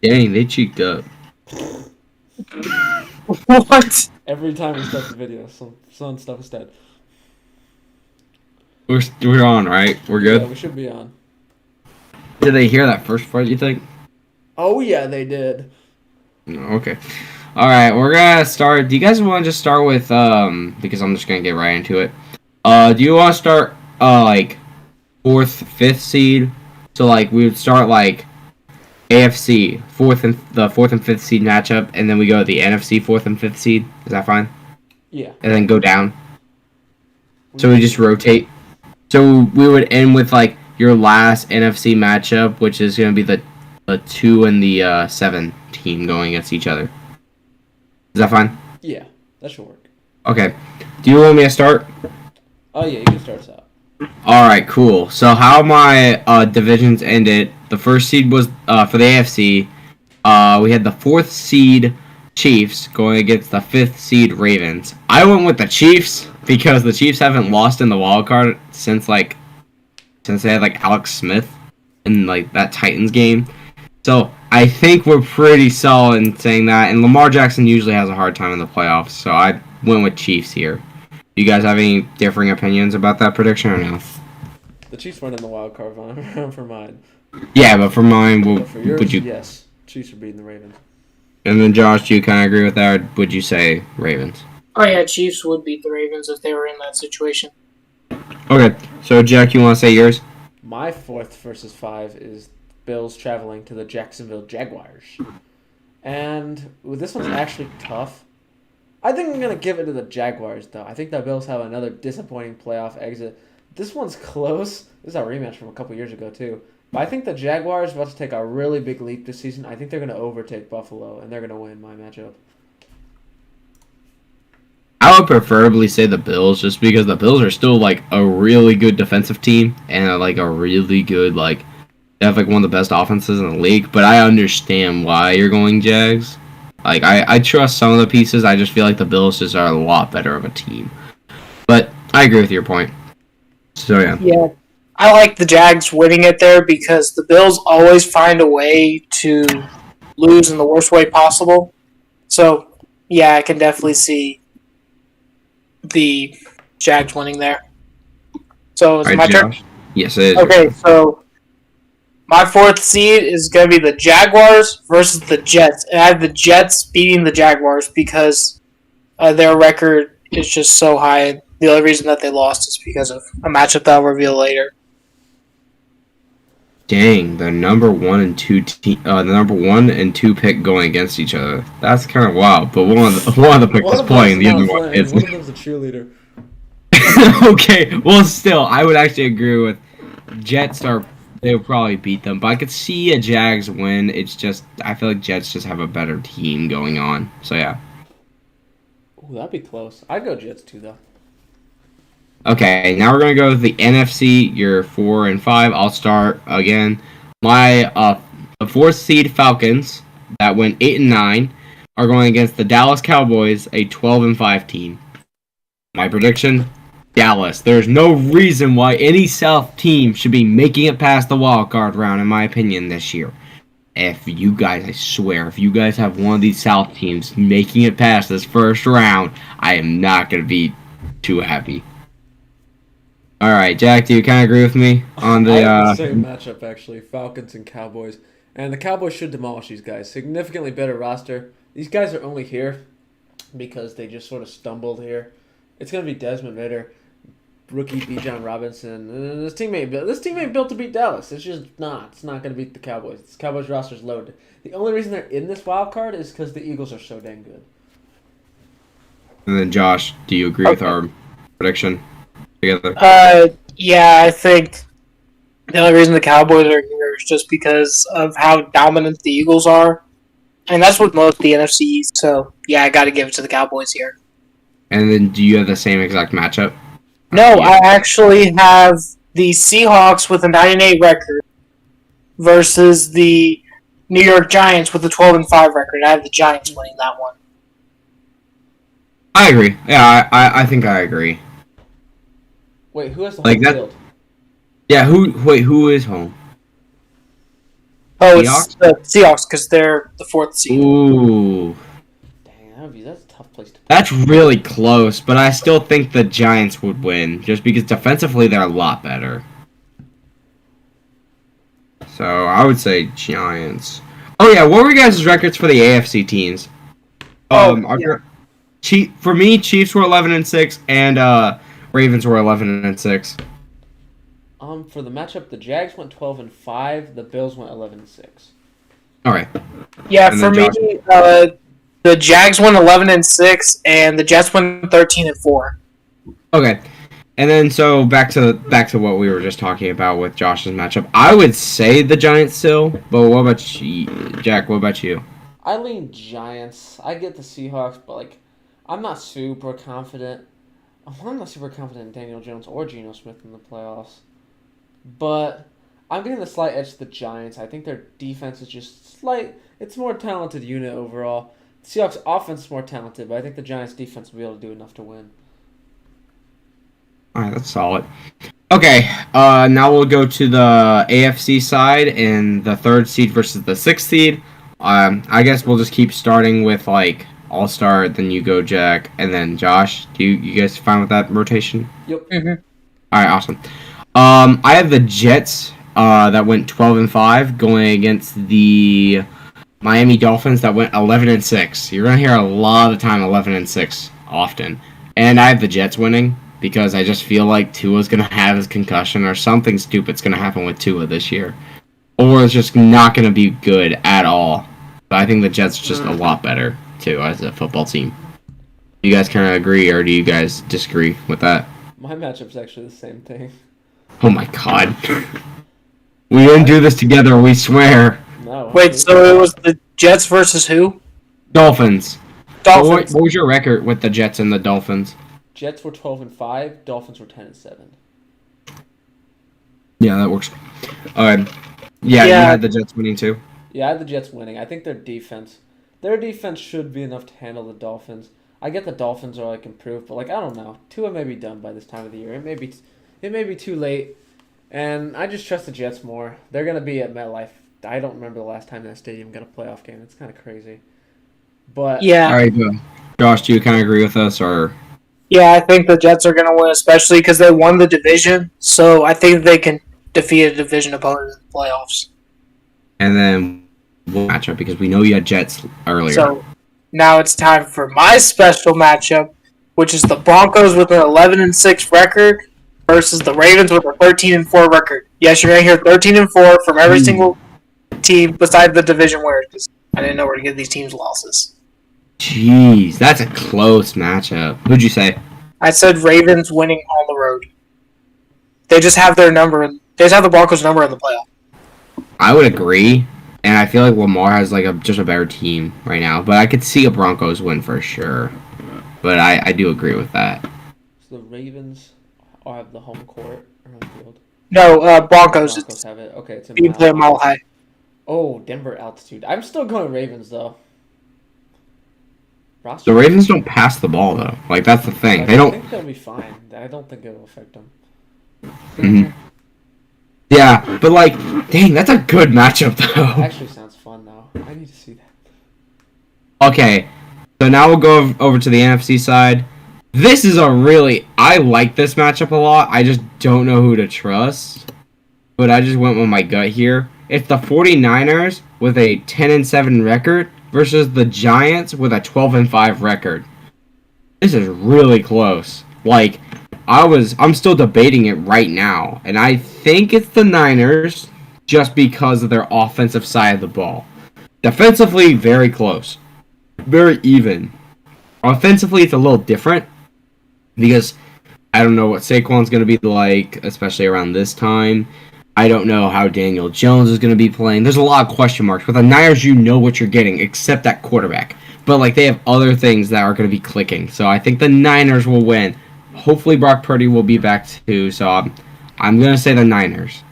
Dang, they cheeked up. What? Every time we start the video, some stuff is dead. We're on, right? We're good. Yeah, we should be on. Did they hear that first part? You think? Oh yeah, they did. No. Okay. All right, we're gonna start. Do you guys want to just start with because I'm just gonna get right into it. Do you want to start like fourth, fifth seed? So like we would start like AFC fourth and fifth seed matchup, and then we go to the NFC fourth and fifth seed. Is that fine? Yeah. And then go down. So we just rotate. So we would end with like your last NFC matchup, which is gonna be the 2 and the 7 team going against each other. Is that fine? Yeah, that should work. Okay. Do you want me to start? Oh yeah, you can start us out. All right, cool. So how my divisions ended? The first seed was for the AFC. We had the fourth seed Chiefs going against the fifth seed Ravens. I went with the Chiefs because the Chiefs haven't lost in the wild card since they had like Alex Smith in like that Titans game. So I think we're pretty solid in saying that. And Lamar Jackson usually has a hard time in the playoffs, so I went with Chiefs here. You guys have any differing opinions about that prediction or no? The Chiefs went in the wild card round for mine. Yeah, but for mine, But for yours, would you? yes, Chiefs are beating the Ravens. And then Josh, do you kind of agree with that, or would you say Ravens? Oh yeah, Chiefs would beat the Ravens if they were in that situation. Okay, so Jack, you want to say yours? My fourth versus 5 is Bills traveling to the Jacksonville Jaguars. And this one's actually tough. I think I'm going to give it to the Jaguars, though. I think the Bills have another disappointing playoff exit. This one's close. This is a rematch from a couple years ago, too. But I think the Jaguars are about to take a really big leap this season. I think they're going to overtake Buffalo, and they're going to win my matchup. I would preferably say the Bills, just because the Bills are still like a really good defensive team and like a really good they have like one of the best offenses in the league. But I understand why you're going Jags. Like I trust some of the pieces. I just feel like the Bills just are a lot better of a team. But I agree with your point. So yeah. Yeah, I like the Jags winning it there because the Bills always find a way to lose in the worst way possible. So yeah, I can definitely see the Jags winning there. So is it my turn? Josh? Yes, it is. Okay, so my fourth seed is going to be the Jaguars versus the Jets. And I have the Jets beating the Jaguars because their record is just so high. The only reason that they lost is because of a matchup that I'll reveal later. Dang, the number 1 and 2 the number 1 and 2 pick going against each other. That's kind of wild. But one of the pick was playing, the other one is. One of them's a cheerleader. Okay, well, still, I would actually agree with Jets they would probably beat them, but I could see a Jags win. It's just I feel like Jets just have a better team going on. So yeah. Ooh, that'd be close. I'd go Jets too, though. Okay, now we're gonna go to the NFC. You're 4 and 5. I'll start again. My the fourth seed Falcons that went 8 and 9 are going against the Dallas Cowboys, a 12 and 5 team. My prediction: Dallas. There's no reason why any South team should be making it past the wild card round, in my opinion, this year. If you guys, I swear, if you guys have one of these South teams making it past this first round, I am not gonna be too happy. All right, Jack, do you kind of agree with me on the? I have the same matchup actually, Falcons and Cowboys, and the Cowboys should demolish these guys. Significantly better roster. These guys are only here because they just sort of stumbled here. It's gonna be Desmond Ridder, rookie Bijan Robinson. And this team ain't built to beat Dallas. It's just not. It's not gonna beat the Cowboys. This Cowboys roster's loaded. The only reason they're in this wild card is because the Eagles are so dang good. And then Josh, do you agree with our prediction together? Yeah, I think the only reason the Cowboys are here is just because of how dominant the Eagles are. And that's with most of the NFC East. So, yeah, I got to give it to the Cowboys here. And then do you have the same exact matchup? No, Yeah. I actually have the Seahawks with a 9-8 record versus the New York Giants with a 12-5 record. I have the Giants winning that one. I agree. Yeah, I think I agree. Wait, who has the Like home that- field? Yeah, who is home? Oh, Seahawks? it's the Seahawks because they're the 4th seed. Ooh. Dang, that's a tough place to play. That's really close, but I still think the Giants would win, just because defensively they're a lot better. So I would say Giants. Oh yeah, what were you guys' records for the AFC teams? Yeah. For me, Chiefs were 11-6, and Ravens were 11-6. For the matchup, the Jags went 12-5. The Bills went 11-6. All right. Yeah, And for then me, the Jags won 11-6, and the Jets won 13-4. Okay. And then so back to what we were just talking about with Josh's matchup. I would say the Giants still, but what about you, Jack? What about you? I lean Giants. I get the Seahawks, but I'm not super confident. I'm not super confident in Daniel Jones or Geno Smith in the playoffs. But I'm giving the slight edge to the Giants. I think their defense is just slight. It's a more talented unit overall. The Seahawks offense is more talented, but I think the Giants defense will be able to do enough to win. All right, that's solid. Okay, now we'll go to the AFC side and the 3rd seed versus the 6th seed. I guess we'll just keep starting with I'll start, then you go, Jack, and then Josh. Do you guys fine with that rotation? Yep. Mm-hmm. All right, awesome. I have the Jets that went 12-5 going against the Miami Dolphins that went 11-6. You're gonna hear a lot of the time 11-6 often, and I have the Jets winning because I just feel like Tua's gonna have his concussion or something stupid's gonna happen with Tua this year, or it's just not gonna be good at all. But I think the Jets are just a lot better too as a football team. Do you guys kind of agree, or do you guys disagree with that? My matchup's actually the same thing. Oh my god. We didn't do this together, we swear. No. Wait, so it was the Jets versus who? Dolphins. Dolphins. What was your record with the Jets and the Dolphins? Jets were 12-5. Dolphins were 10-7. Yeah, that works. Yeah, you Yeah. had the Jets winning too. Yeah, I had the Jets winning. I think their defense should be enough to handle the Dolphins. I get the Dolphins are improved, but I don't know. Tua may be done by this time of the year. It may be too late, and I just trust the Jets more. They're gonna be at MetLife. I don't remember the last time that stadium got a playoff game. It's kind of crazy. But Yeah. All right, go. Josh, do you kind of agree with us, or? Yeah, I think the Jets are going to win, especially because they won the division. So I think they can defeat a division opponent in the playoffs. And then we'll match up because we know you had Jets earlier. So now it's time for my special matchup, which is the Broncos with an 11-6 record versus the Ravens with a 13-4 record. Yes, you're going to hear 13-4 from every single team besides the division winners, because I didn't know where to get these teams losses. Jeez, that's a close matchup. Who'd you say? I said Ravens winning on the road. They just have their number. They just have the Broncos' number in the playoff. I would agree, and I feel like Lamar has just a better team right now. But I could see a Broncos win for sure. But I do agree with that. So the Ravens have the home court or home field. No, Broncos. Broncos have it. Okay, it's in You play a mile high. Oh, Denver altitude. I'm still going Ravens though. The Ravens don't pass the ball though. That's the thing. They I don't. think they'll be fine. I don't think it will affect them. Mhm. Yeah, but dang, that's a good matchup though. Actually, sounds fun though. I need to see that. Okay, so now we'll go over to the NFC side. This is I like this matchup a lot. I just don't know who to trust. But I just went with my gut here. It's the 49ers with a 10-7 record versus the Giants with a 12-5 record. This is really close. I'm still debating it right now, and I think it's the Niners just because of their offensive side of the ball. Defensively, very close. Very even. Offensively, it's a little different because I don't know what Saquon's going to be like, especially around this time. I don't know how Daniel Jones is going to be playing. There's a lot of question marks. With the Niners, you know what you're getting, except that quarterback. But they have other things that are going to be clicking. So I think the Niners will win. Hopefully Brock Purdy will be back too. So I'm going to say the Niners.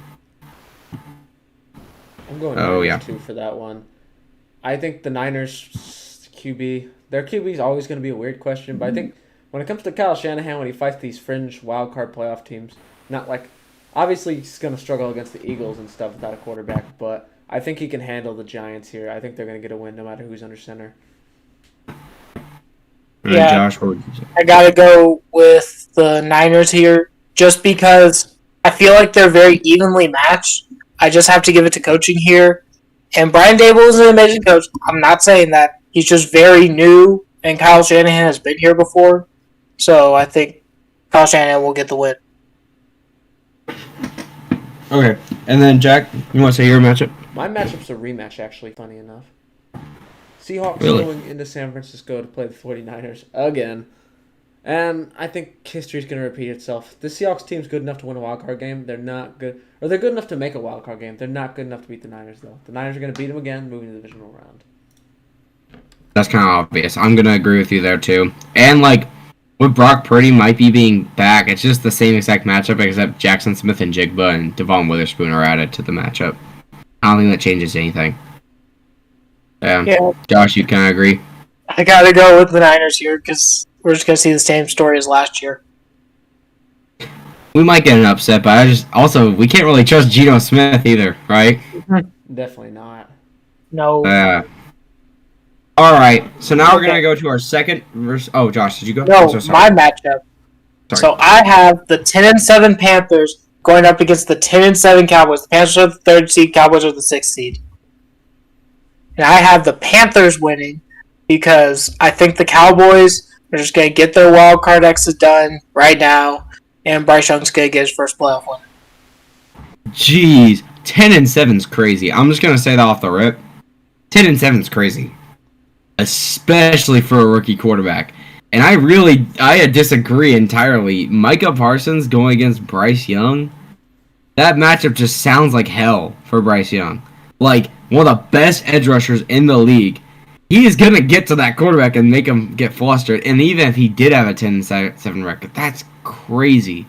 I'm going Oh, Niners yeah. too for that one. I think the Niners their QB is always going to be a weird question, but I think when it comes to Kyle Shanahan, when he fights these fringe wild card playoff teams, not obviously he's going to struggle against the Eagles and stuff without a quarterback, but I think he can handle the Giants here. I think they're going to get a win no matter who's under center. Yeah. Josh, what would you say? I gotta go with the Niners here, just because I feel like they're very evenly matched. I just have to give it to coaching here. And Brian Dable is an amazing coach. I'm not saying that. He's just very new, and Kyle Shanahan has been here before. So I think Kyle Shanahan will get the win. Okay, and then Jack, you want to say your matchup? My matchup's a rematch, actually, funny enough. Seahawks Really? going into San Francisco to play the 49ers again. And I think history's going to repeat itself. The Seahawks team's good enough to win a wildcard game. They're not good. Or they're good enough to make a wildcard game. They're not good enough to beat the Niners, though. The Niners are going to beat them again, moving to the divisional round. That's kind of obvious. I'm gonna agree with you there too. And like, with Brock Purdy might be being back, it's just the same exact matchup except Jackson Smith and Jigba and Devon Witherspoon are added to the matchup. I don't think that changes anything. Yeah. Josh, you kind of agree? I gotta go with the Niners here because we're just gonna see the same story as last year. We might get an upset, but we can't really trust Geno Smith either, right? Definitely not. No. All right, so now we're gonna go to our second verse. Oh, Josh, did you go? No, I'm so sorry. my matchup. Sorry. So I have the 10-7 Panthers going up against the 10-7 Cowboys. The Panthers are the 3rd seed, Cowboys are the 6th seed. And I have the Panthers winning because I think the Cowboys are just going to get their wild card exit done right now, and Bryce Young's going to get his first playoff win. Jeez, 10-7's crazy. I'm just gonna say that off the rip. 10-7's crazy, especially for a rookie quarterback. And I disagree entirely. Micah Parsons going against Bryce Young, that matchup just sounds like hell for Bryce Young. Like, one of the best edge rushers in the league. He is going to get to that quarterback and make him get flustered. And even if he did have a 10-7 record, that's crazy.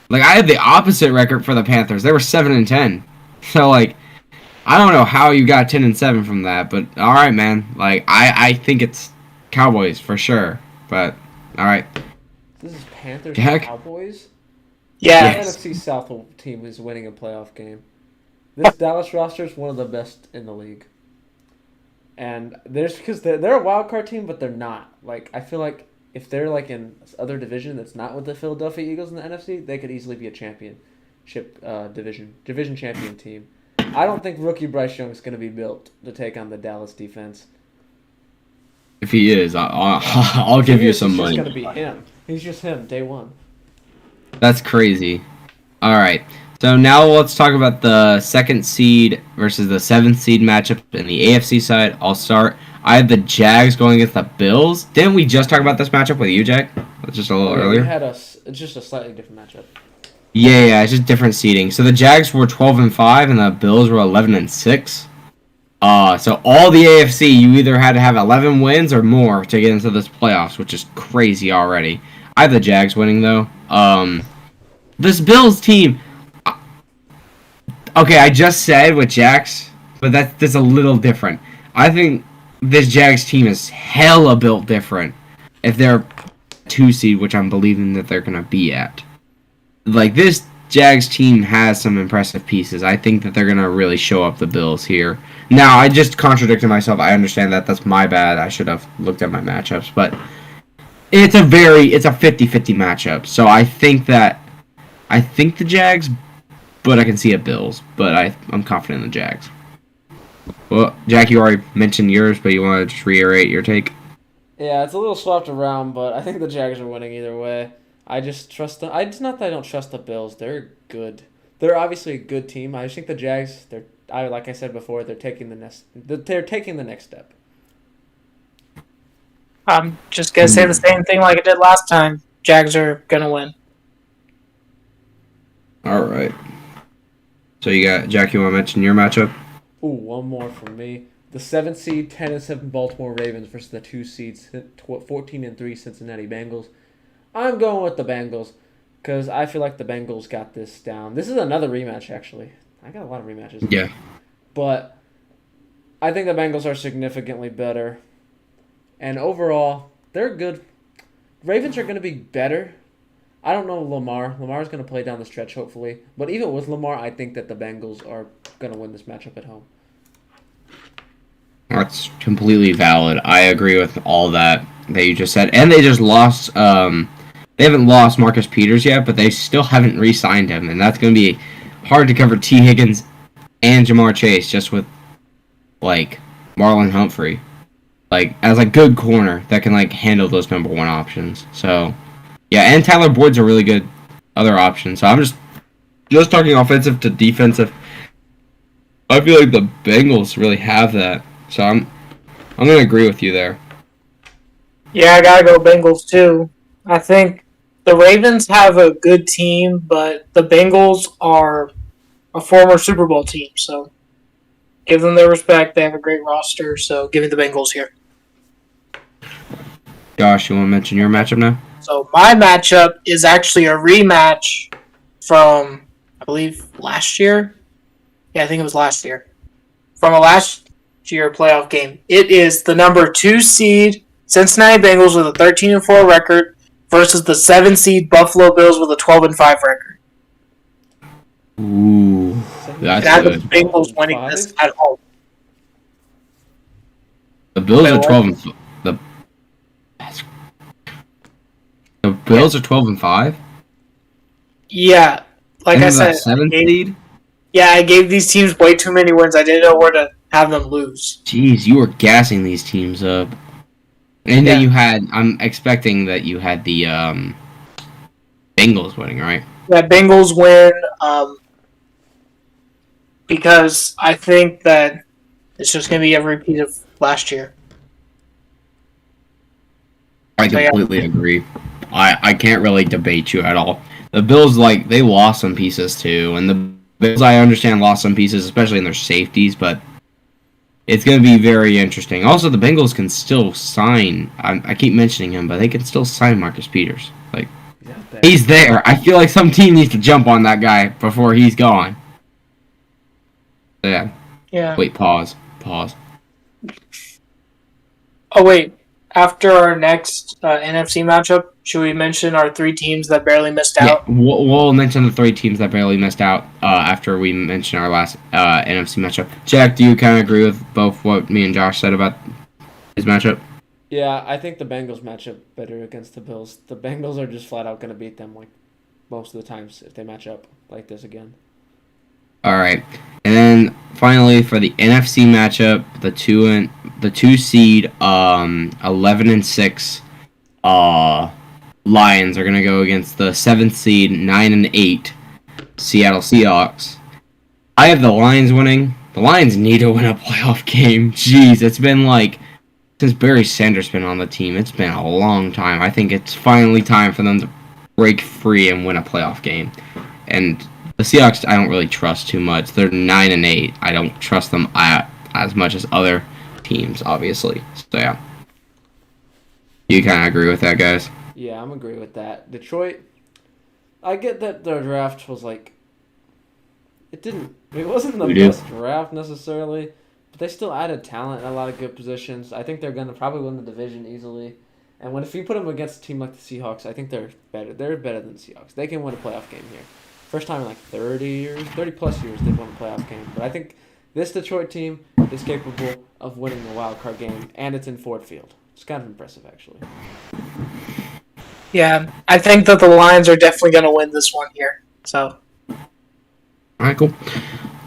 Like, I had the opposite record for the Panthers. They were 7-10. So, like, I don't know how you got 10-7 from that, but all right, man. Like, I think it's Cowboys for sure. But all right. This is Panthers Jack? and Cowboys? Yeah. Yes. The NFC South team is winning a playoff game. This Dallas roster is one of the best in the league. And because they're a wild card team, but they're not. Like, I feel like if they're like in other division that's not with the Philadelphia Eagles in the NFC, they could easily be a championship division champion team. I don't think rookie Bryce Young is going to be built to take on the Dallas defense. If he is, I'll give you some money. He's just going to be him. He's just him, day one. That's crazy. All right. So now let's talk about the 2nd seed versus the 7th seed matchup in the AFC side. I'll start. I have the Jags going against the Bills. Didn't we just talk about this matchup with you, Jack? That's just a little earlier. It's just a slightly different matchup. Yeah, it's just different seeding. So the Jags were 12-5 and the Bills were 11-6. So all the AFC, you either had to have 11 wins or more to get into this playoffs, which is crazy already. I have the Jags winning though. This Bills team. Okay, I just said with Jags, but that's a little different. I think this Jags team is hella built different. If they're 2 seed, which I'm believing that they're gonna be at. Like, this Jags team has some impressive pieces. I think that they're going to really show up the Bills here. Now, I just contradicted myself. I understand that. That's my bad. I should have looked at my matchups. But it's a 50-50 matchup. So I think the Jags, but I can see it Bills. But I'm confident in the Jags. Well, Jack, you already mentioned yours, but you want to just reiterate your take? Yeah, it's a little swapped around, but I think the Jags are winning either way. I just trust them. It's not that I don't trust the Bills. They're good. They're obviously a good team. I just think the Jags. Like I said before, they're taking the next step. I'm just going to say the same thing like I did last time. Jags are going to win. All right. So you got Jack. You want to mention your matchup? Ooh, one more from me. The 7th seed, 10-7 Baltimore Ravens versus the 2 seeds, 14-3 Cincinnati Bengals. I'm going with the Bengals because I feel like the Bengals got this down. This is another rematch, actually. I got a lot of rematches. Yeah. But I think the Bengals are significantly better. And overall, they're good. Ravens are going to be better. I don't know Lamar. Lamar's going to play down the stretch, hopefully. But even with Lamar, I think that the Bengals are going to win this matchup at home. That's completely valid. I agree with all that you just said. And they just lost. They haven't lost Marcus Peters yet, but they still haven't re-signed him, and that's going to be hard to cover T. Higgins and Jamar Chase just with like Marlon Humphrey, like as a good corner that can like handle those number one options. So yeah, and Tyler Boyd's a really good other option. So I'm just talking offensive to defensive. I feel like the Bengals really have that. So I'm gonna agree with you there. Yeah, I gotta go Bengals too. I think the Ravens have a good team, but the Bengals are a former Super Bowl team, so give them their respect. They have a great roster, so give me the Bengals here. Josh, you want to mention your matchup now? So my matchup is actually a rematch from, I believe, last year. Yeah, I think it was last year. From a last year playoff game. It is the number 2 seed Cincinnati Bengals with a 13-4 record versus the 7 seed Buffalo Bills with a 12-5 record. Ooh, that's And I have good. the Bengals winning this at home. The Bills are 12 and the Bills are 12-5. Yeah, like I And said, the 7th seed. yeah, I gave these teams way too many wins. I didn't know where to have them lose. Jeez, you were gassing these teams up. And Yeah. then you had. I'm expecting that you had the Bengals winning, right? Yeah, Bengals win because I think that it's just going to be a repeat of last year. I So, yeah. completely agree. I can't really debate you at all. The Bills, like, they lost some pieces too, and the Bills, I understand, lost some pieces, especially in their safeties, but it's going to be very interesting. Also, the Bengals can still sign. I keep mentioning him, but they can still sign Marcus Peters. Like, he's there. I feel like some team needs to jump on that guy before he's gone. Yeah. Yeah. Wait, pause. Oh, wait. After our next NFC matchup, should we mention our 3 teams that barely missed Yeah, out? we'll mention the 3 teams that barely missed out after we mention our last NFC matchup. Jack, do you kind of agree with both what me and Josh said about his matchup? Yeah, I think the Bengals match up better against the Bills. The Bengals are just flat out going to beat them like most of the times if they match up like this again. All right, and then finally for the NFC matchup, the 2 seed 11-6 Lions are gonna go against the 7th seed 9-8 Seattle Seahawks. I have the Lions winning. The Lions need to win a playoff game. Jeez, it's been like since Barry Sanders been on the team. It's been a long time. I think it's finally time for them to break free and win a playoff game. And the Seahawks, I don't really trust too much. They're 9-8. I don't trust them as much as other teams, obviously. So yeah, you kind of agree with that, guys? Yeah, I'm agree with that. Detroit, I get that their draft was like, it wasn't the best draft necessarily, but they still added talent in a lot of good positions. I think they're going to probably win the division easily. And if you put them against a team like the Seahawks, I think they're better. They're better than the Seahawks. They can win a playoff game here. First time in like 30 plus years they've won a playoff game. But I think this Detroit team is capable of winning a wild card game, and it's in Ford Field. It's kind of impressive, actually. Yeah, I think that the Lions are definitely going to win this one here. So, All right, cool.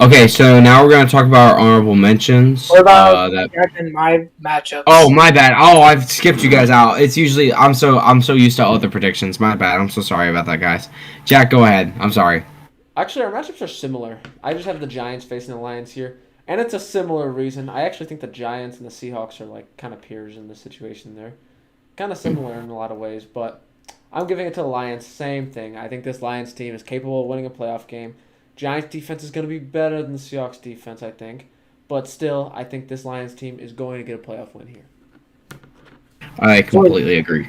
Okay, so now we're going to talk about our honorable mentions. what about Jack and my matchups? Oh, my bad. Oh, I've skipped you guys out. It's usually I'm so used to other predictions. My bad. I'm so sorry about that, guys. Jack, go ahead. I'm sorry. Actually, our matchups are similar. I just have the Giants facing the Lions here, and it's a similar reason. I actually think the Giants and the Seahawks are like kind of peers in this situation. They're kind of similar in a lot of ways, but I'm giving it to the Lions. Same thing. I think this Lions team is capable of winning a playoff game. Giants defense is going to be better than the Seahawks defense, I think. But still, I think this Lions team is going to get a playoff win here. I completely agree.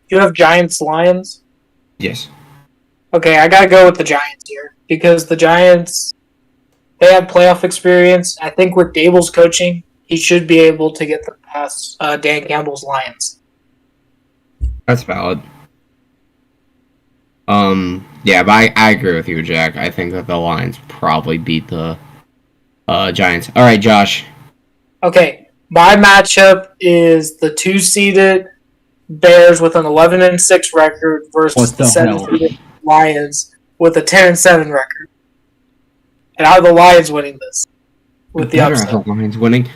You have Giants-Lions? Yes. Okay, I got to go with the Giants here because the Giants, they have playoff experience. I think with Dable's coaching, he should be able to get them past Dan Campbell's Lions. That's valid. Yeah, but I agree with you, Jack. I think that the Lions probably beat the Giants. All right, Josh. Okay, my matchup is the 2-seeded Bears with an 11-6 record versus What the the hell? 7-seeded Lions with a 10-7 record. And are the Lions winning this with the Better upset? have the Lions winning.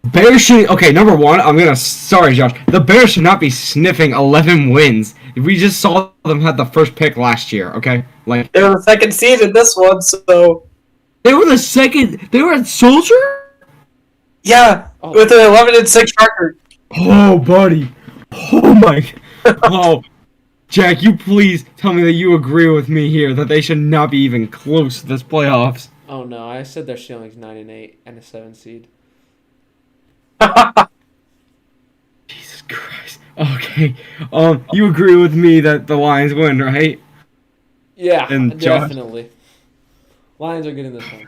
Bears should. Okay, number one, sorry, Josh. The Bears should not be sniffing 11 wins. We just saw them had the first pick last year. Okay, like They were the second seed in this one, so they were the second. They were at Soldier. yeah, Oh. with an 11-6 record. Oh, buddy. Oh my. Oh, Jack, you please tell me that you agree with me here that they should not be even close to this playoffs. Oh no, I said their ceiling's 9-8 and a 7 seed. Jesus Christ. Okay. You agree with me that the Lions win, right? Yeah, And Josh? definitely. Lions are getting this one.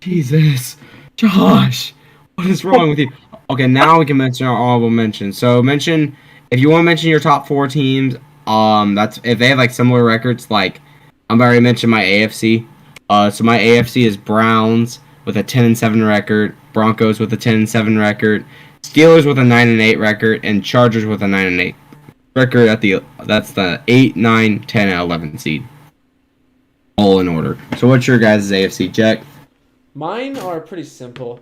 Jesus. Josh. What is wrong with you? Okay, now we can mention our honorable mentions. So if you want to mention your top 4 teams, that's if they have like similar records, like I'm already mentioned my AFC. So my AFC is Browns with a 10-7 record, Broncos with a 10-7 record, Steelers with a 9-8 record, and Chargers with a 9-8 record that's the 8, 9, 10, and 11 seed. All in order. So what's your guys' AFC, Jack? Mine are pretty simple.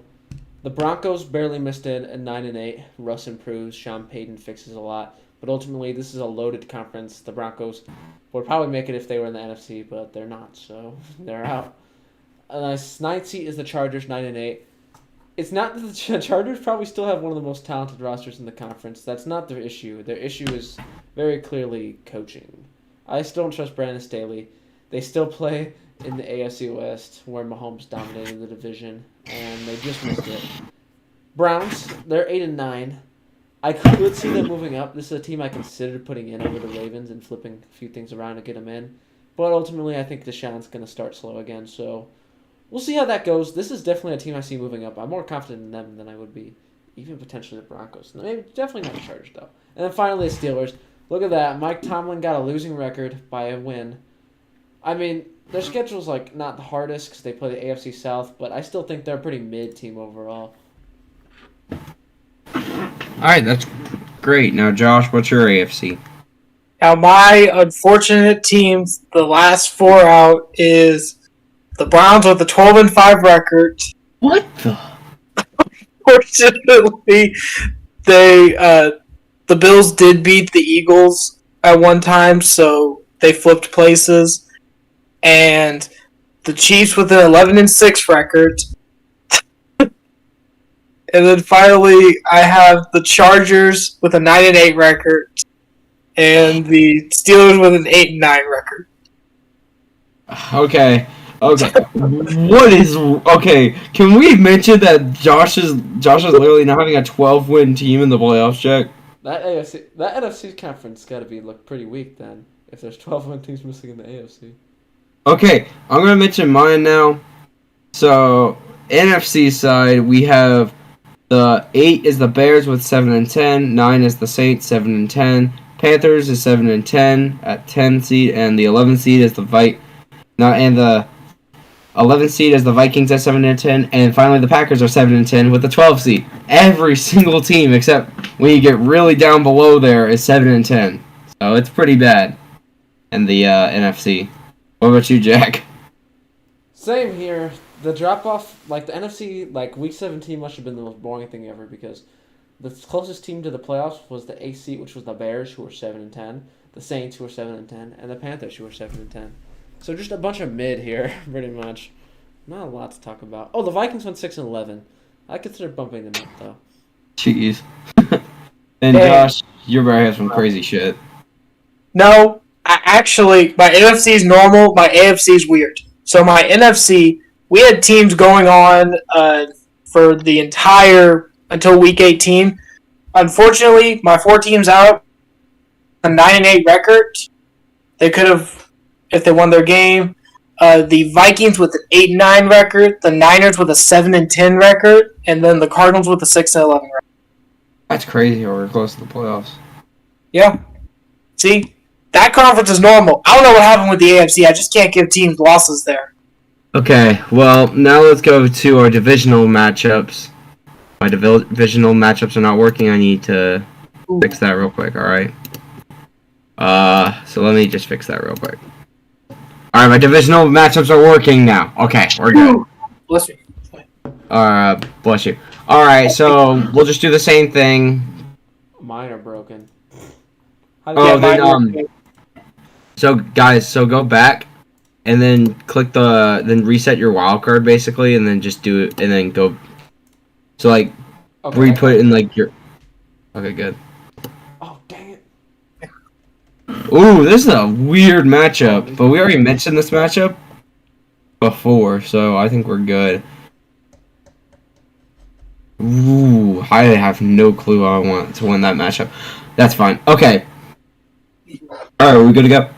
The Broncos barely missed it at 9-8. Russ improves. Sean Payton fixes a lot. But ultimately, this is a loaded conference. The Broncos would probably make it if they were in the NFC, but they're not, so they're out. Ninth seed is the Chargers, 9-8. It's not that the Chargers probably still have one of the most talented rosters in the conference. That's not their issue. Their issue is very clearly coaching. I still don't trust Brandon Staley. They still play in the AFC West, where Mahomes dominated the division, and they just missed it. Browns, they're 8-9. I could see them moving up. This is a team I considered putting in over the Ravens and flipping a few things around to get them in. But ultimately, I think Deshaun's going to start slow again, so we'll see how that goes. This is definitely a team I see moving up. I'm more confident in them than I would be even potentially the Broncos. Maybe definitely not the Chargers, though. And then finally, the Steelers. Look at that. Mike Tomlin got a losing record by a win. I mean, their schedule's like not the hardest because they play the AFC South, but I still think they're a pretty mid team overall. Alright, that's great. Now, Josh, what's your AFC? Now, my unfortunate teams, the last 4 out, is the Browns with a 12-5 record. What the? Fortunately, the Bills did beat the Eagles at one time, so they flipped places. And the Chiefs with an 11-6 record. And then finally, I have the Chargers with a 9-8 record, and the Steelers with an 8-9 record. Okay. What is okay? Can we mention that Josh is literally not having a 12-win team in the playoffs, Jack? That NFC conference got to look pretty weak then. If there's 12 teams missing in the AFC. Okay, I'm gonna mention mine now. So NFC side, we have the 8 is the Bears with 7-10, 9 is the Saints 7-10, Panthers is 7-10 at 10 seed, and the 11 seed is the the 11 seed is the Vikings at 7-10, and finally the Packers are 7-10 with the 12 seed. Every single team except when you get really down below there is 7-10. So it's pretty bad in the NFC. What about you, Jack? Same here. The drop-off, like the NFC, like Week 17 must have been the most boring thing ever because the closest team to the playoffs was the 8th seed, which was the Bears, who were 7-10, the Saints, who were 7-10, and the Panthers, who were 7-10. So just a bunch of mid here, pretty much. Not a lot to talk about. Oh, the Vikings went 6-11. I consider bumping them up, though. Jeez. And Hey. Josh, you better have some crazy shit. No, actually, my NFC is normal. My AFC is weird. So my NFC, we had teams going on for the entire until week 18. Unfortunately, my 4 teams out, a 9-8 record. They could have, if they won their game. The Vikings with an 8-9 record, the Niners with a 7-10 record, and then the Cardinals with a 6-11 record. That's crazy. We're close to the playoffs. Yeah. See, that conference is normal. I don't know what happened with the AFC. I just can't give teams losses there. Okay, well, now let's go to our divisional matchups. My divisional matchups are not working. I need to fix that real quick, alright? So let me just fix that real quick. Alright, my divisional matchups are working now. Okay, we're good. Bless me. Bless you. Alright, so we'll just do the same thing. Mine are broken. Oh, then, so guys, so go back and then then reset your wild card basically, and then just do it, and then go. So like, okay. re-put it in like your. Okay, good. Oh dang it! Ooh, this is a weird matchup, but we already mentioned this matchup before, so I think we're good. Ooh, I have no clue how I want to win that matchup. That's fine. Okay. Alright, are we good to go?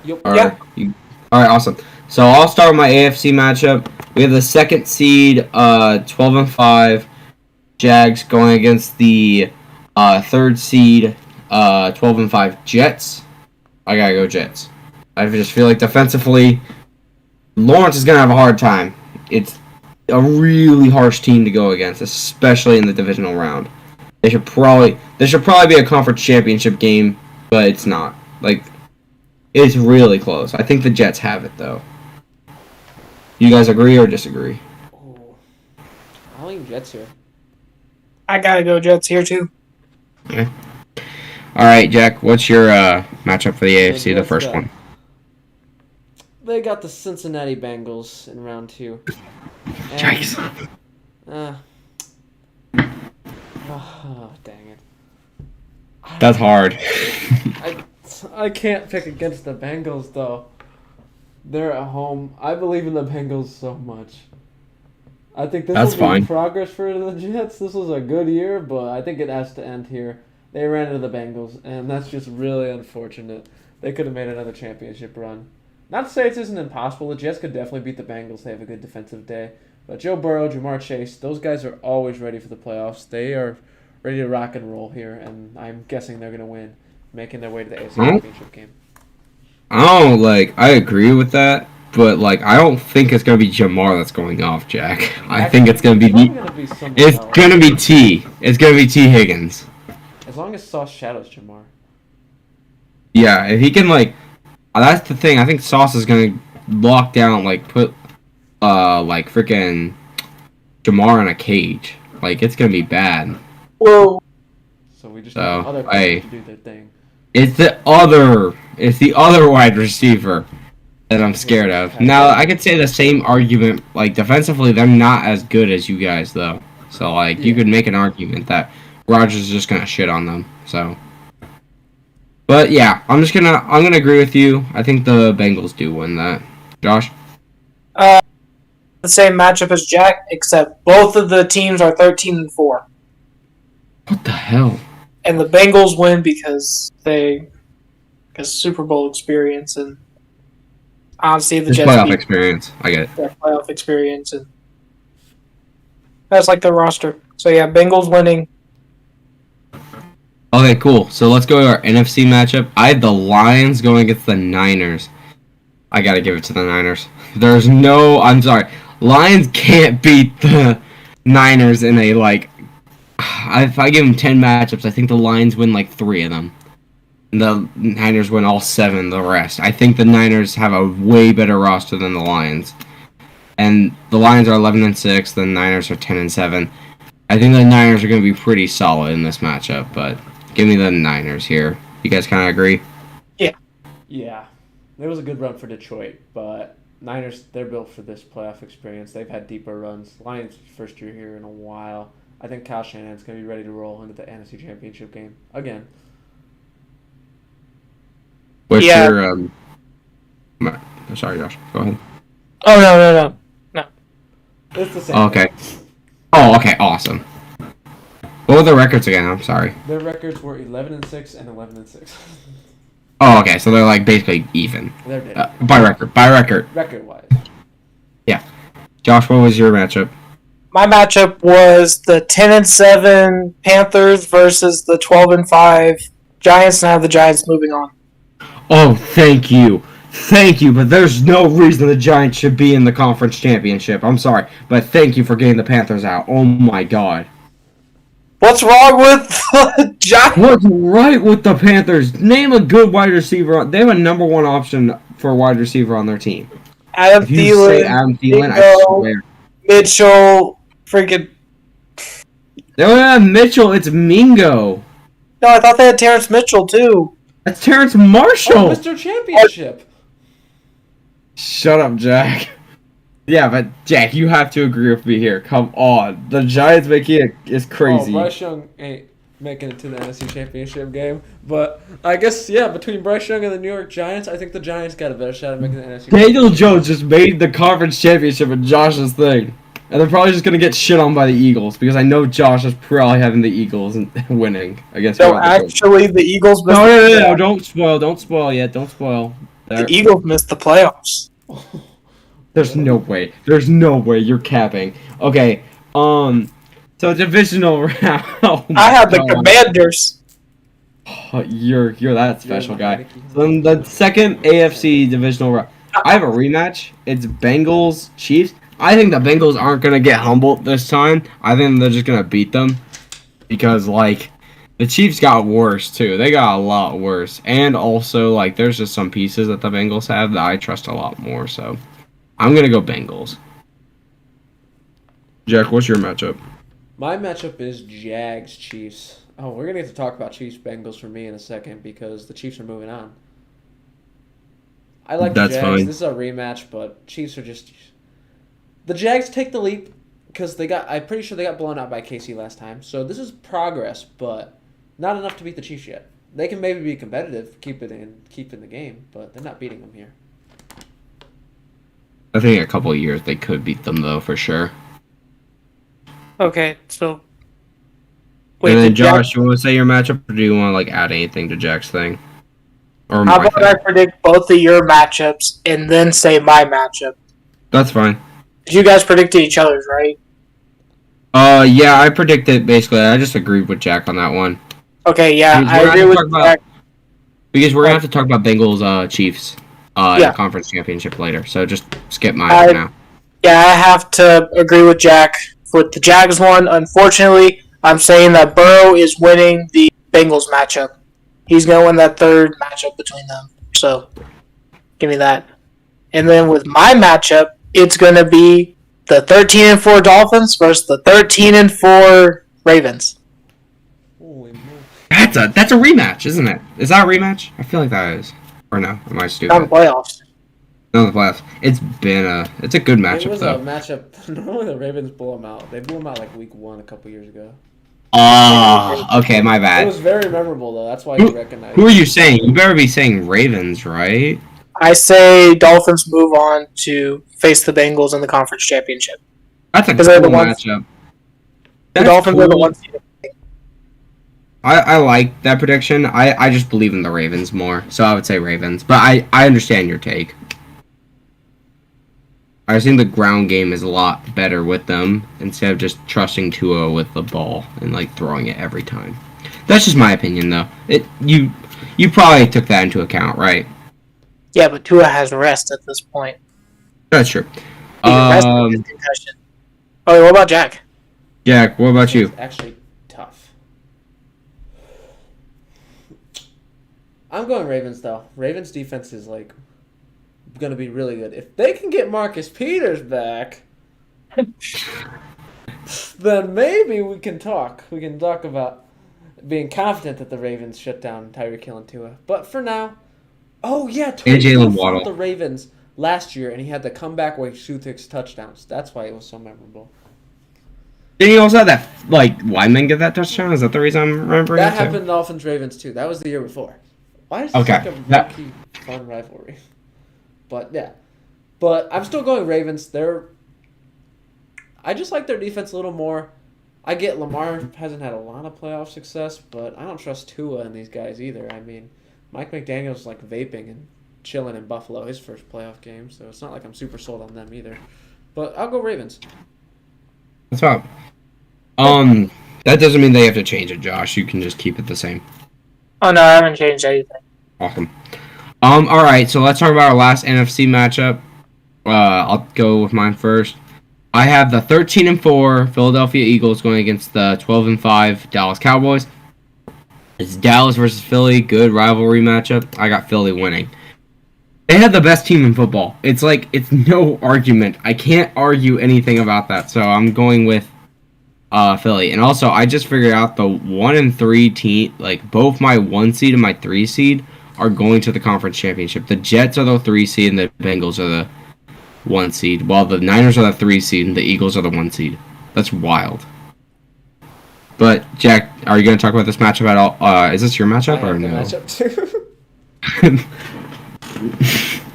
Yep. Alright, awesome. So I'll start with my AFC matchup. We have the second seed, 12-5 Jags going against the third seed, 12-5 Jets. I gotta go Jets. I just feel like defensively, Lawrence is gonna have a hard time. It's a really harsh team to go against, especially in the divisional round. There should probably be a conference championship game, but it's not. Like, it's really close. I think the Jets have it though. You guys agree or disagree? Oh, I lean Jets here. I gotta go Jets here too. Okay. All right, Jack. What's your matchup for the AFC? The first one. They got the Cincinnati Bengals in round 2. Yikes. Oh, dang it. That's hard. I can't pick against the Bengals, though. They're at home. I believe in the Bengals so much. I think this will be progress for the Jets. This was a good year, but I think it has to end here. They ran into the Bengals, and that's just really unfortunate. They could have made another championship run. Not to say it isn't impossible. The Jets could definitely beat the Bengals. They have a good defensive day. But Joe Burrow, Jamar Chase, those guys are always ready for the playoffs. They are ready to rock and roll here, and I'm guessing they're going to win, making their way to the AFC Championship game. I agree with that, but, I don't think it's going to be Jamar that's going off, Jack. I think it's going to be It's going to be T. It's going to be T. Higgins. As long as Sauce shadows Jamar. Yeah, if he can, that's the thing. I think Sauce is going to lock down, put, freaking Jamar in a cage. It's going to be bad. Whoa. So we just need other players to do their thing. It's the other wide receiver that I'm scared of. Now, I could say the same argument. Defensively, they're not as good as you guys, though. So, you could make an argument that Rodgers is just going to shit on them. So, but yeah, I'm going to agree with you. I think the Bengals do win that. Josh? The same matchup as Jack, except both of the teams are 13-4. What the hell? And the Bengals win because Super Bowl experience, and honestly the Jets playoff experience. I get it. Their playoff experience, and that's their roster. So yeah, Bengals winning. Okay, cool. So let's go to our NFC matchup. I had the Lions going against the Niners. I gotta give it to the Niners. I'm sorry. Lions can't beat the Niners in a, if I give them 10 matchups, I think the Lions win, 3 of them. The Niners win all 7 the rest. I think the Niners have a way better roster than the Lions. And the Lions are 11-6, the Niners are 10-7. I think the Niners are going to be pretty solid in this matchup, but give me the Niners here. You guys kind of agree? Yeah. It was a good run for Detroit, but Niners, they're built for this playoff experience. They've had deeper runs. Lions, first year here in a while. I think Kyle Shanahan's going to be ready to roll into the NFC Championship game again. What's your sorry, Josh. Go ahead. Oh no. It's the same. Okay. Oh, okay. Awesome. What were the records again? I'm sorry. Their records were 11-6 and 11-6. Oh, okay. So they're basically even. They're dead. By record. Record-wise. Yeah. Josh, what was your matchup? My matchup was the 10-7 Panthers versus the 12-5 Giants, and I have the Giants moving on. Oh, thank you. Thank you, but there's no reason the Giants should be in the conference championship. I'm sorry, but thank you for getting the Panthers out. Oh my god. What's wrong with the Giants? What's right with the Panthers? Name a good wide receiver. They have a number one option for a wide receiver on their team. Adam If you say Thielen, Adam Thielen, I Mingo, swear. Mitchell, freaking. They don't have Mitchell, it's Mingo. No, I thought they had Terrence Mitchell too. That's Terrence Marshall. Oh, Mr. Championship. Shut up, Jack. Yeah, but Jack, you have to agree with me here. Come on. The Giants making it is crazy. Oh, Bryce Young ain't making it to the NFC Championship game. But I guess, yeah, between Bryce Young and the New York Giants, I think the Giants got a better shot at making the NFC Daniel Jones just made the conference championship with Josh's thing. And they're probably just going to get shit on by the Eagles because I know Josh is probably having the Eagles and winning. I guess. No, actually, the Eagles missed No, don't spoil. Don't spoil yet. Don't spoil. The Eagles missed the playoffs. There's no way. There's no way. You're capping. Okay. So divisional round. Oh I had the God. Commanders. Oh, you're that special my guy. Mickey. So in the second AFC divisional round, I have a rematch. It's Bengals Chiefs. I think the Bengals aren't gonna get humbled this time. I think they're just gonna beat them because like the Chiefs got worse too. They got a lot worse, and also like there's just some pieces that the Bengals have that I trust a lot more. So I'm gonna go Bengals. Jack, what's your matchup? My matchup is Jags Chiefs. Oh, we're gonna get to talk about Chiefs Bengals for me in a second because the Chiefs are moving on. I like That's the Jags. fine. This is a rematch, but Chiefs are just the Jags take the leap because I'm pretty sure they got blown out by KC last time. So this is progress, but not enough to beat the Chiefs yet. They can maybe be competitive, keep in the game, but they're not beating them here. I think in a couple of years they could beat them though for sure. Okay, so. And then did Jack- Josh, you want to say your matchup, or do you want to like add anything to Jack's thing? Or How my about thing? I predict both of your matchups and then say my matchup? That's fine. You guys predicted each other's, right? Yeah, I predicted basically. I just agreed with Jack on that one Okay, yeah, Because I we're agree gonna with talk about- Jack. because we're gonna have to talk about Bengals Chiefs in Yeah. the conference championship later. So just skip mine I- for now. Yeah, I have to agree with Jack with the Jags one. Unfortunately, I'm saying that Burrow is winning the Bengals matchup. He's going to win that third matchup between them. So, give me that. And then with my matchup, it's going to be the 13-4 Dolphins versus the 13-4 Ravens. Holy moly. That's a rematch, isn't it? Is that a rematch? I feel like that is. Or no? Am I Down the stupid? playoffs. No, the playoffs. It's a good It matchup was a though. matchup. Normally the Ravens blow them out. They blew them out like week 1 a couple years ago. Oh, okay, my It bad. was very memorable though. That's why you recognize. Who are you saying? You better be saying Ravens, right? I say Dolphins move on to face the Bengals in the conference championship. That's a Because cool they're the ones- matchup. The That's Dolphins are the cool. ones. I like that prediction. I just believe in the Ravens more, so I would say Ravens. But I understand your take. I think the ground game is a lot better with them instead of just trusting Tua with the ball and like throwing it every time. That's just my opinion, though. You probably took that into account, right? Yeah, but Tua has rest at this point. That's true. He rested with his concussion. Oh, what about Jack? Jack, what about you? It's actually tough. I'm going Ravens though. Ravens defense is like going to be really good. If they can get Marcus Peters back, then maybe we can talk. We can talk about being confident that the Ravens shut down Tyreek Hill and Tua. But for now, oh yeah, And Jalen Tua fought Waddle. the Ravens last year, and he had the comeback where he threw 6 touchdowns. That's why it was so memorable. Didn't you also have that like Wyman get that touchdown? Is that the reason I'm remembering? That it too? happened in Dolphins Ravens too. That was the year before. Why is this Okay, like a that- wacky fun rivalry? But yeah. But I'm still going Ravens. I just like their defense a little more. I get Lamar hasn't had a lot of playoff success, but I don't trust Tua and these guys either. I mean, Mike McDaniel's like vaping and chilling in Buffalo his first playoff game, so it's not like I'm super sold on them either. But I'll go Ravens. That's fine. That doesn't mean they have to change it, Josh. You can just keep it the same. Oh no, I haven't changed anything. Awesome. All right, so let's talk about our last NFC matchup. I'll go with mine first. I have the 13-4 Philadelphia Eagles going against the 12-5 Dallas Cowboys. It's Dallas versus Philly, good rivalry matchup. I got Philly winning. They have the best team in football. It's no argument. I can't argue anything about that. So I'm going with Philly. And also, I just figured out the 1 and 3 team, like both my 1 seed and my 3 seed are going to the conference championship. The Jets are the 3 seed and the Bengals are the 1 seed, while the Niners are the 3 seed and the Eagles are the 1 seed. That's wild. But Jack, are you going to talk about this matchup at all? Is this your matchup or no? Matchup too.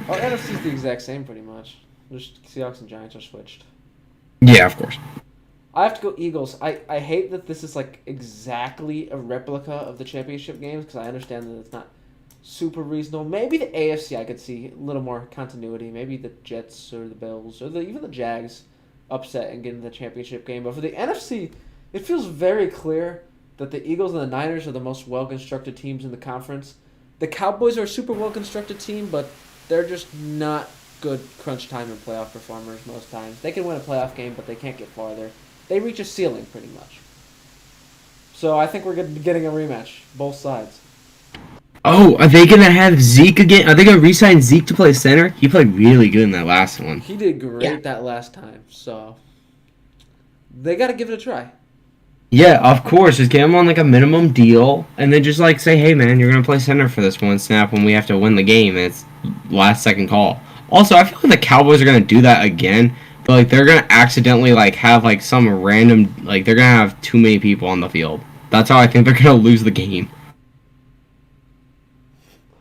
Our NFC is the exact same, pretty much. Just Seahawks and Giants are switched. Yeah, of course. I have to go Eagles. I hate that this is like exactly a replica of the championship games because I understand that it's not super reasonable. Maybe the AFC I could see a little more continuity. Maybe the Jets or the Bills or even the Jags upset and get in the championship game. But for the NFC, it feels very clear that the Eagles and the Niners are the most well-constructed teams in the conference. The Cowboys are a super well-constructed team, but they're just not good crunch time and playoff performers most times. They can win a playoff game, but they can't get farther. They reach a ceiling pretty much. So I think we're going to be getting a rematch, both sides. Oh, are they going to have Zeke again? Are they going to re-sign Zeke to play center? He played really good in that last one. He did great that last time, so they got to give it a try. Yeah, of course. Just get him on like a minimum deal, and then just like say, "Hey, man, you're gonna play center for this one snap when we have to win the game, and it's last second call." Also, I feel like the Cowboys are gonna do that again, but like they're gonna accidentally like have like some random like they're gonna have too many people on the field. That's how I think they're gonna lose the game.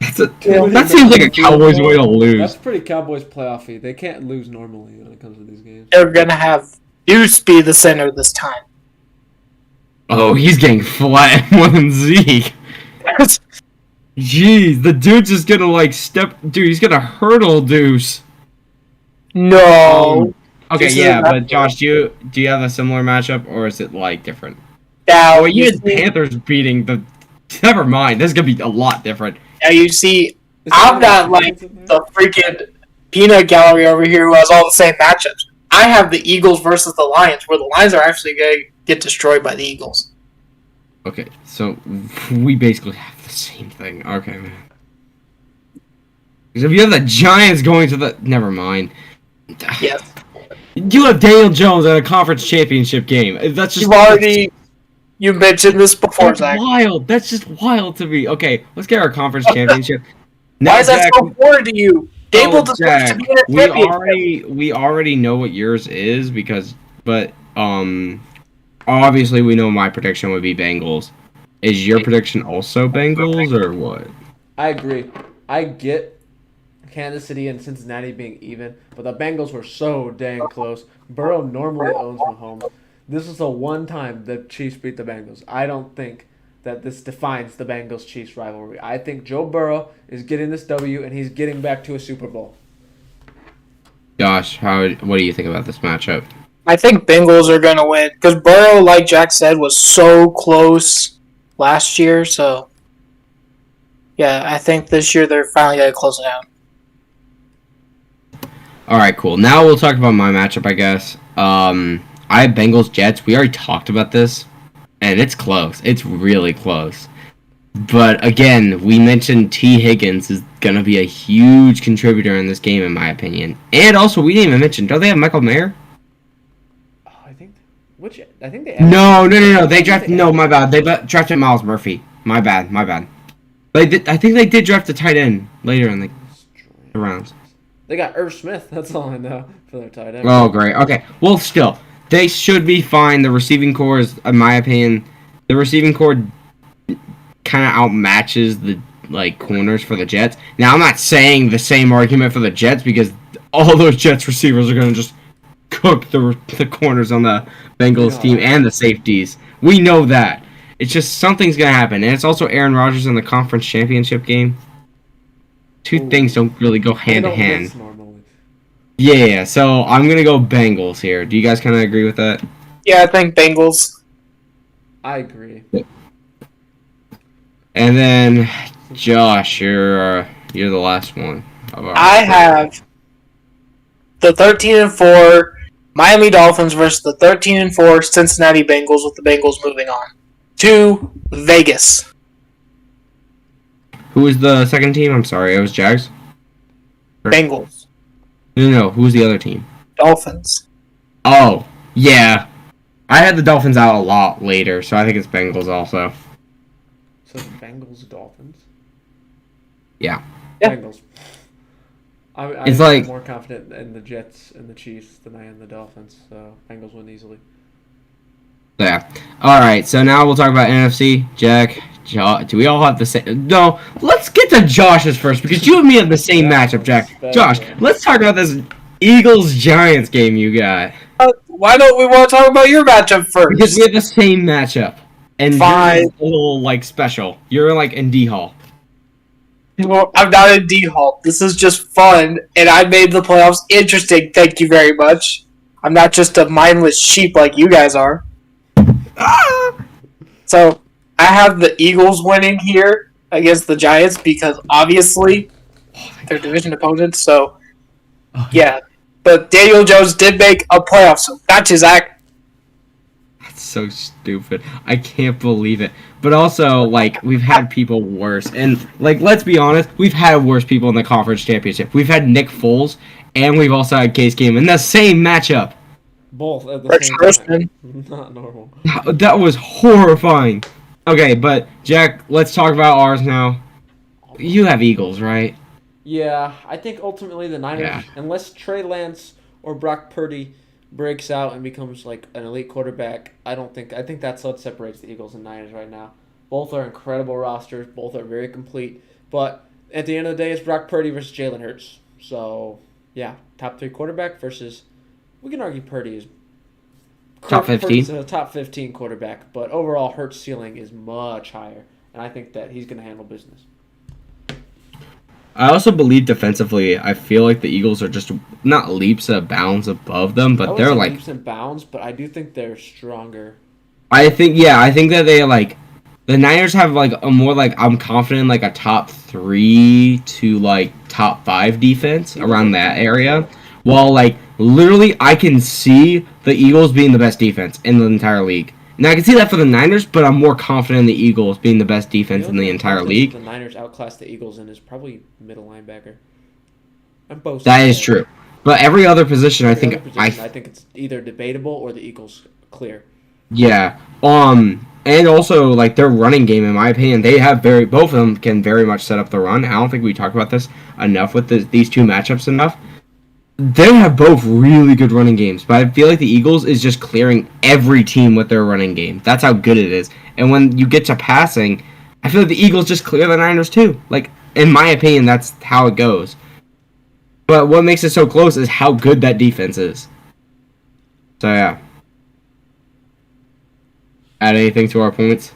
That seems like a Cowboys way to lose. That's pretty Cowboys playoffy. They can't lose normally when it comes to these games. They're gonna have Deuce be the center this time. Oh, he's getting flat more than Zeke. Jeez, the dude's just gonna like dude, he's gonna hurdle Deuce. No. Okay, Just yeah, like but Josh, do you have a similar matchup or is it like different? Now Oh, you you had see, Panthers beating the. Never mind, this is gonna be a lot different. now you see, Is I'm there not like Lions in there? the freaking peanut gallery over here who has all the same matchups. I have the Eagles versus the Lions, where the Lions are actually going to get destroyed by the Eagles. Okay, so we basically have the same thing. Okay, man. Because if you have the Giants going to the. Never mind. Yes. You have Daniel Jones at a conference championship game. That's just. You mentioned this before, That's Zach. wild. That's just wild to me. Okay, let's get our conference championship. Why is that Zach, so foreign to you? Dable deserves Zach, to be in a we championship. already know what yours is but obviously we know my prediction would be Bengals. Is your prediction also Bengals or what? I agree. I get Kansas City and Cincinnati being even, but the Bengals were so dang close. Burrow normally owns Mahomes. This is the one time the Chiefs beat the Bengals. I don't think that this defines the Bengals-Chiefs rivalry. I think Joe Burrow is getting this W, and he's getting back to a Super Bowl. Josh, what do you think about this matchup? I think Bengals are going to win because Burrow, like Jack said, was so close last year. So, yeah, I think this year they're finally going to close it out. All right, cool. Now we'll talk about my matchup, I guess. I have Bengals Jets. We already talked about this, and it's close. It's really close. But again, we mentioned T. Higgins is gonna be a huge contributor in this game, in my opinion. And also, we didn't even mention. Don't they have Michael Mayer? Oh, I think they. No. They drafted. No, my bad. They drafted Miles Murphy. My bad. I think they did draft a tight end later in the rounds. They got Irv Smith. That's all I know for their tight end. Oh, great. Okay. Well, still, they should be fine. The receiving core is, in my opinion, the receiving core kind of outmatches the corners for the Jets. Now, I'm not saying the same argument for the Jets because all those Jets receivers are going to just cook the corners on the Bengals team and the safeties. We know that. It's just something's going to happen. And it's also Aaron Rodgers in the conference championship game. Two things don't really go hand to hand. Yeah, so I'm going to go Bengals here. Do you guys kind of agree with that? Yeah, I think Bengals. I agree. And then, Josh, your You're the last one. I have the 13-4 Miami Dolphins versus the 13-4 Cincinnati Bengals, with the Bengals moving on to Vegas. Who was the second team? I'm sorry, it was Jags. Bengals. No. Who's the other team? Dolphins. Oh, yeah. I had the Dolphins out a lot later, so I think it's Bengals also. So the Bengals, Dolphins. Yeah. Bengals. It's I'm like- more confident in the Jets and the Chiefs than I am the Dolphins, so Bengals win easily. Yeah. All right. So now we'll talk about NFC. Jack, do we all have the same? No. Let's get to Josh's first because you and me have the same matchup, Jack. Josh, let's talk about this Eagles Giants game you got Why don't we want to talk about your matchup because first? we have the same matchup. And Fine. you're a little like special. You're like in D Hall. Well, I'm not in D-Hall. This is just fun, and I made the playoffs interesting. Thank you very much. I'm not just a mindless sheep like you guys are. So, I have the Eagles winning here against the Giants because obviously they're division opponents. So, yeah. But Daniel Jones did make a playoff, so gotcha, Zach. That's so stupid. I can't believe it. But also, like, we've had people worse. And, like, let's be honest, we've had worse people in the conference championship. We've had Nick Foles, and we've also had Case Keenum in the same matchup. Both at the Rex same Grossman. time. Not normal. That was horrifying. Okay, but, Jack, let's talk about ours now. You have Eagles, right? Yeah, I think ultimately the Niners, Yeah. unless Trey Lance or Brock Purdy breaks out and becomes like an elite quarterback, I think that's what separates the Eagles and Niners right now. Both are incredible rosters, both are very complete, but at the end of the day, it's Brock Purdy versus Jalen Hurts. So, yeah, top 3 quarterback versus, we can argue Purdy is Top 15? Hurts is a top 15 quarterback, but overall Hurts' ceiling is much higher, and I think that he's going to handle business. I also believe defensively, I feel like the Eagles are just not leaps and bounds above them, I but wouldn't they're say like leaps and bounds, but I do think they're stronger. I think that they like the Niners have like a more like I'm confident in like a top 3 to like top 5 defense around that area. While like literally I can see the Eagles being the best defense in the entire league. Now I can see that for the Niners, but I'm more confident in the Eagles being the best defense in the entire league. The Niners outclassed the Eagles in is probably middle linebacker. And both. That is true. But every other position I think I think it's either debatable or the Eagles clear. Yeah. And also like their running game, in my opinion, they have both of them can very much set up the run. I don't think we talked about this enough with these two matchups enough. They have both really good running games, but I feel like the Eagles is just clearing every team with their running game. That's how good it is. And when you get to passing, I feel like the Eagles just clear the Niners too. Like, in my opinion, that's how it goes. But what makes it so close is how good that defense is. So, yeah. Add anything to our points?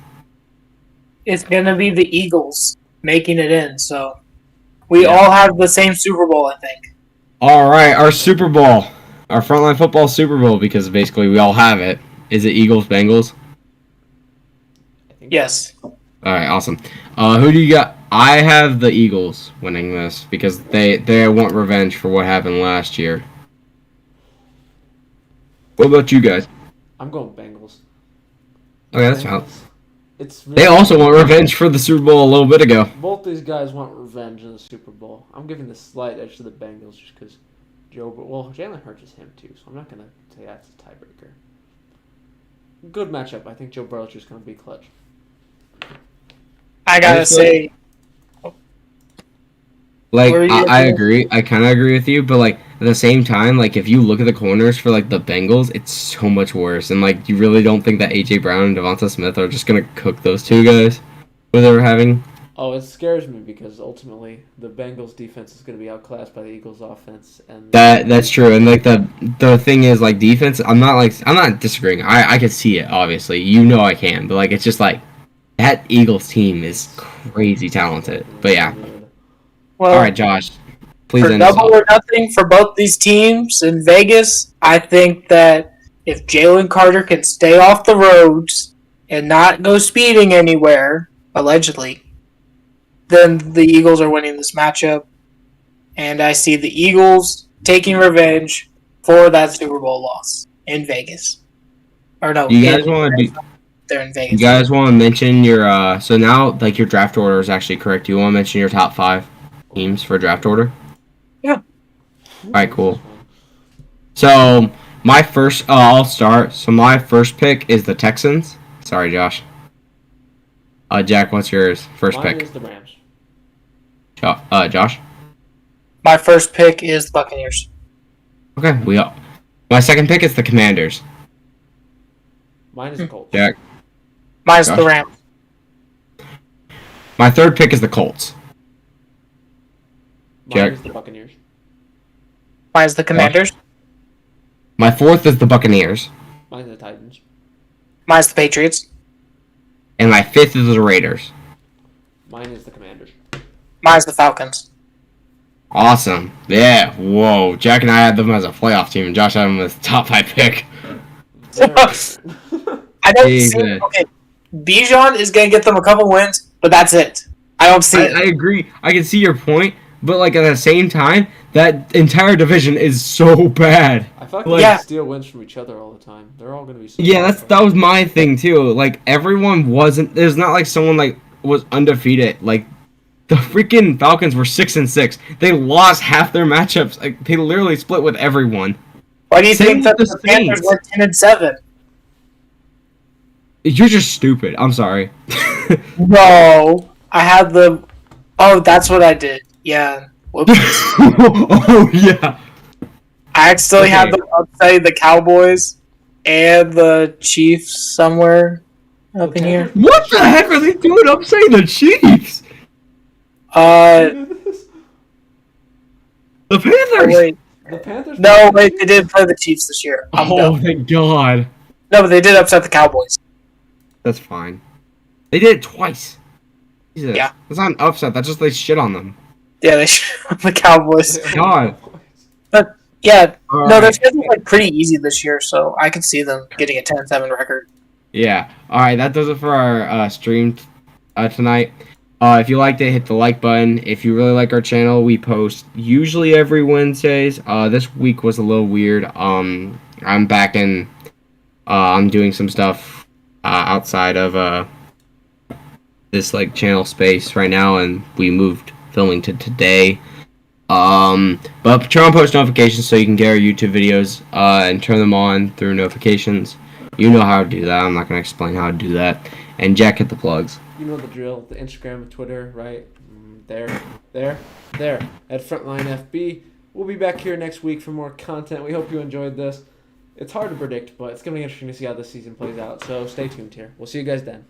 It's going to be the Eagles making it in, so we all have the same Super Bowl, I think. All right, our Super Bowl. Our Frontline Football Super Bowl, because basically we all have it. Is it Eagles-Bengals? Yes. All right, awesome. Who do you got? I have the Eagles winning this because they want revenge for what happened last year. What about you guys? I'm going Bengals. Okay, that's fine. It's They also want revenge for the Super Bowl a little bit ago. Both these guys want revenge in the Super Bowl. I'm giving the slight edge to the Bengals just because Jalen Hurts is him too, so I'm not gonna say that's a tiebreaker. Good matchup. I think Joe Burrow's just gonna be clutch. I gotta say, Like, What are you I gonna do? agree. I kind of agree with you, but like at the same time, like if you look at the corners for like the Bengals, it's so much worse. And like you really don't think that AJ Brown and Devonta Smith are just gonna cook those two guys, what they're having. Oh, it scares me because ultimately the Bengals defense is going to be outclassed by the Eagles offense, and That's true. And like the thing is like defense. I'm not disagreeing. I can see it obviously. You know I can, but like it's just like that Eagles team is crazy talented. But yeah. well, All right, Josh. Please for end us double off. or nothing for both these teams in Vegas, I think that if Jalen Carter can stay off the roads and not go speeding anywhere, allegedly, then the Eagles are winning this matchup. And I see the Eagles taking revenge for that Super Bowl loss in Vegas. Or no, You guys want to do? they're in Vegas. You guys want to mention your so now like your draft order is actually correct. You want to mention your top 5 teams for draft order? Yeah. Alright, cool. So my first I'll start. So my first pick is the Texans. Sorry, Josh. Jack, what's yours? First Mine pick. is the Rams. Josh. My first pick is the Buccaneers. Okay, my second pick is the Commanders. Mine is the Colts. Jack. Mine's Josh? the Rams. My third pick is the Colts. Mine Jack. is the Buccaneers. Mine's the Commanders. My fourth is the Buccaneers. Mine's the Titans. Mine's the Patriots. And my fifth is the Raiders. Mine is the Commanders. Mine's the Falcons. Awesome. Yeah. Whoa. Jack and I had them as a playoff team, and Josh had them as top 5 pick. I don't Jesus. see. Okay, Bijan is gonna get them a couple wins, but that's it. I don't see I it. agree. I can see your point, but like at the same time, that entire division is so bad. I feel like Like- they Yeah. steal wins from each other all the time. They're all going to be so Yeah, that was my thing too. Like everyone wasn't. There's not like someone like was undefeated. Like the freaking Falcons were 6-6. They lost half their matchups. Like they literally split with everyone. Why do you Same think that with the the Panthers Saints. went 10-7? You're just stupid. I'm sorry. No, I had the. Oh, that's what I did. Yeah. Whoops. Oh yeah. I accidentally had Okay. them upsetting the Cowboys and the Chiefs somewhere up in here. What the heck are they doing upsetting the Chiefs? The Panthers. Wait. The Panthers. No, wait, they did play the Chiefs this year. I'm Oh, dumb. thank God. No, but they did upset the Cowboys. That's fine. They did it twice. Jesus. Yeah. That's not an upset. That's just they shit on them. Yeah, they the Cowboys. God. Yeah, no, their Alright. schedule's like pretty easy this year, so I could see them getting a 10-7 record. Yeah. All right. That does it for our stream tonight. If you liked it, hit the like button. If you really like our channel, we post usually every Wednesdays. This week was a little weird. I'm back in. I'm doing some stuff outside of this like channel space right now, and we moved filming to today. But turn on post notifications so you can get our YouTube videos and turn them on through notifications. You know how to do that. I'm not going to explain how to do that. And Jack, hit the plugs. You know the drill. The Instagram, Twitter, right? There. At Frontline FB. We'll be back here next week for more content. We hope you enjoyed this. It's hard to predict, but it's going to be interesting to see how this season plays out. So stay tuned here. We'll see you guys then.